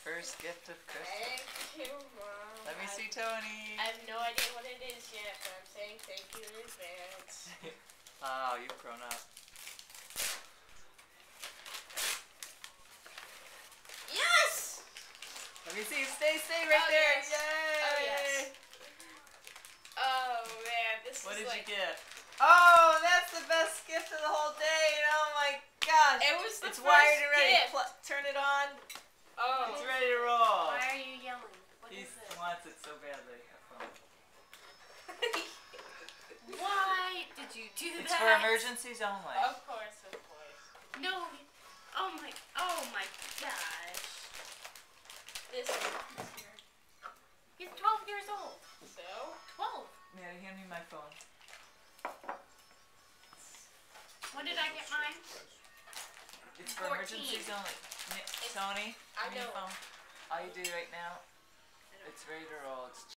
first gift of Christmas. Thank you, Mom. Let me see, Tony. I have no idea what it is yet, but I'm saying thank you in advance. Wow, you've grown up. Yes! Let me see. Stay right there. Yes. Yay! Oh, yes. Oh, man. This What is did like... you get? Oh, that's the best gift of the whole day. Oh, my gosh. It was the It's first wired and ready. gift. Turn it on. Oh. It's ready to roll. Why are you yelling? What He is this? wants it so badly. Why did you do It's that? for emergencies only. Of course, of course. No. Oh my gosh. This is here. He's 12 years old. So? 12. Maddie, hand me my phone. When did I get mine? It's for 14. emergencies only. Tony, I give me your know. phone. All you do right now, it's ready to roll. It's